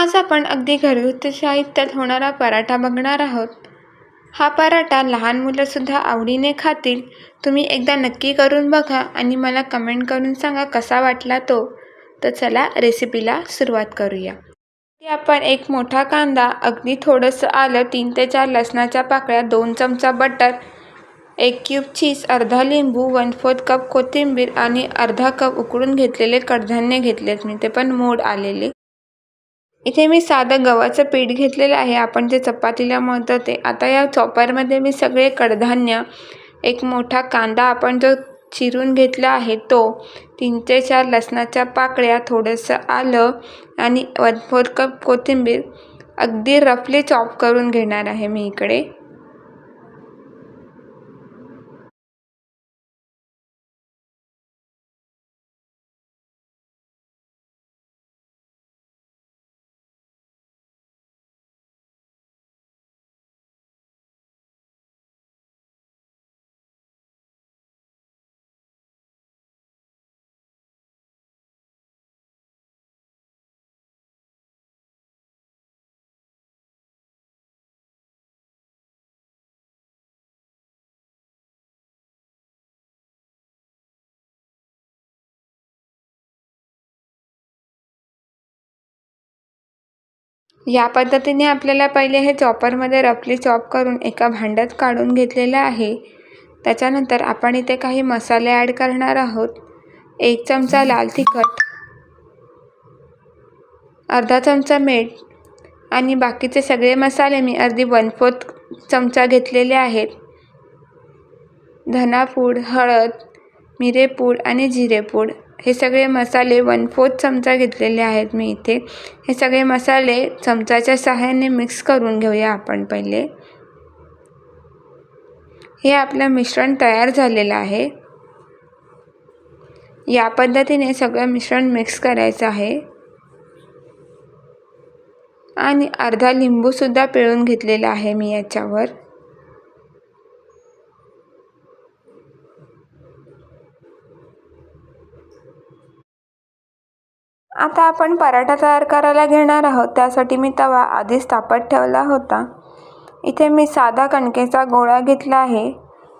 आज आपण अगदी घरगुती साहित्यात होणारा पराठा बघणार आहोत. हा पराठा लहान मुलंसुद्धा आवडीने खातील. तुम्ही एकदा नक्की करून बघा आणि मला कमेंट करून सांगा कसा वाटला तो. तर चला रेसिपीला सुरुवात करूया. आपण एक मोठा कांदा, अगदी थोडंसं आलं, 3 ते 4 लसणाच्या पाकळ्या, 2 चमचा बटर, 1 क्यूब चीज, अर्धा लिंबू, 1/4 कप कोथिंबीर आणि अर्धा कप उकळून घेतलेले कडधान्य घेतलेत मी, ते पण मोड आलेले. इथे मी साधं गव्हाचं पीठ घेतलेलं आहे, आपण जे चपातीला मळतो ते. आता या चॉपरमध्ये मी सगळे कडधान्य, एक मोठा कांदा आपण जो चिरून घेतला आहे तो, 3 ते 4 लसणाच्या पाकळ्या, थोडंसं आलं आणि 1/4 कप कोथिंबीर अगदी रफली चॉप करून घेणार आहे मी इकडे. या पद्धतीने आपल्याला पहिले हे चॉपरमध्ये रफली चॉप करून एका भांड्यात काढून घेतलेलं आहे. त्याच्यानंतर आपण इथे काही मसाले ॲड करणार आहोत. 1 चमचा लाल तिखट, अर्धा चमचा मीठ आणि बाकीचे सगळे मसाले मी अगदी 1/4 चमचा घेतलेले आहेत. धनापूड, हळद, मिरेपूड आणि जिरेपूड हे सगळे मसाले 1/4 चमचा घेतलेले आहेत मी इथे. हे सगळे मसाले चमचाच्या सहाय्याने मिक्स करून घेऊया आपण पहिले. हे आपलं मिश्रण तयार झालेलं आहे. या पद्धतीने सगळं मिश्रण मिक्स करायचं आहे आणि अर्धा लिंबूसुद्धा पिळून घेतलेला आहे मी याच्यावर. आता आपण पराठा तयार करायला घेणार आहोत. त्यासाठी मी तवा आधीच तापत ठेवला होता. इथे मी साधा कणकेचा गोळा घेतला आहे.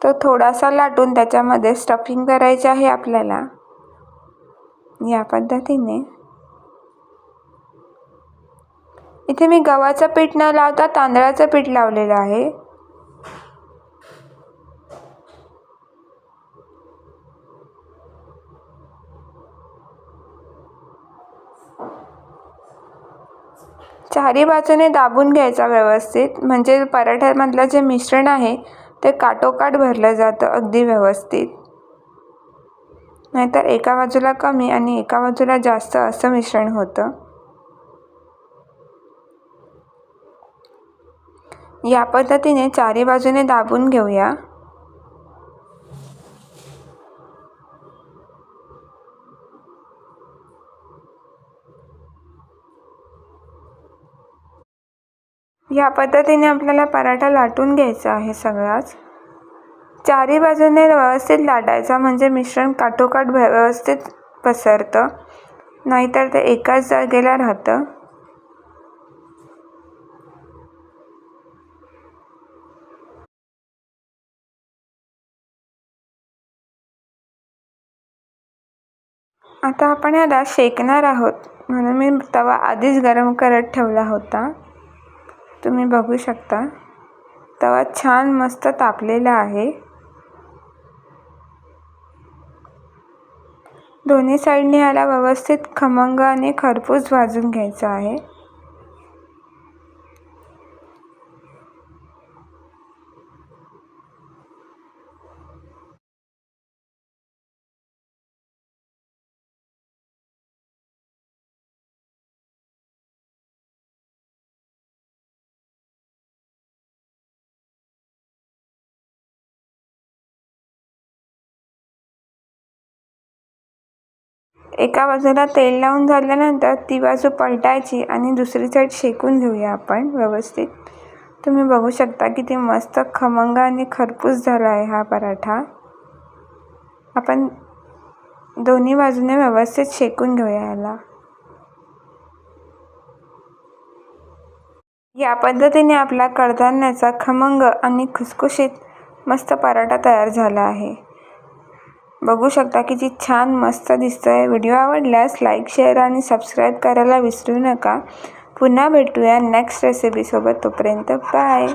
तो थोडासा लाटून त्याच्यामध्ये स्टफिंग करायचे आहे आपल्याला. या पद्धतीने इथे मी गव्हाचं पीठ न लावता तांदळाचं पीठ लावलेलं आहे. चारी बाजूने दाबून घ्यायचा व्यवस्थित, म्हणजे पराठ्यामधलं जे मिश्रण आहे ते काठोकाठ भरलं जातं अगदी व्यवस्थित. नाहीतर एका बाजूला कमी आणि एका बाजूला जास्त असं मिश्रण होतं. या पद्धतीने चारी बाजूने दाबून घेऊया. या पद्धतीने आपल्याला पराठा लाटून घ्यायचा आहे सगळाच. चारी बाजूने व्यवस्थित लाटायचा, म्हणजे मिश्रण काठोकाठ व्यवस्थित पसरतं, नाहीतर ते एकाच जागेला राहतं. आता आपण याला शेकणार आहोत, म्हणून मी तवा आधीच गरम करत ठेवला होता. तुम्ही बघू शकता तवा छान मस्त तापलेला आहे. दोन्ही साईडने याला व्यवस्थित खमंग आणि खरपूस भाजून घ्यायचं आहे. एका बाजूला तेल लावून झाल्यानंतर ती बाजू पलटायची आणि दुसरी साईड शेकून घेऊया आपण व्यवस्थित. तुम्ही बघू शकता किती मस्त खमंग आणि खरपूस झाला आहे हा पराठा. आपण दोन्ही बाजूने व्यवस्थित शेकून घेऊया याला. या पद्धतीने आपला कडधान्याचा खमंग आणि खुसखुशीत मस्त पराठा तयार झाला आहे. बघू शकता किती छान मस्त दिसतोय. व्हिडिओ आवडल्यास लाईक, शेअर आणि सबस्क्राईब करायला विसरू नका. पुन्हा भेटूया नेक्स्ट रेसिपीसोबत. तोपर्यंत बाय.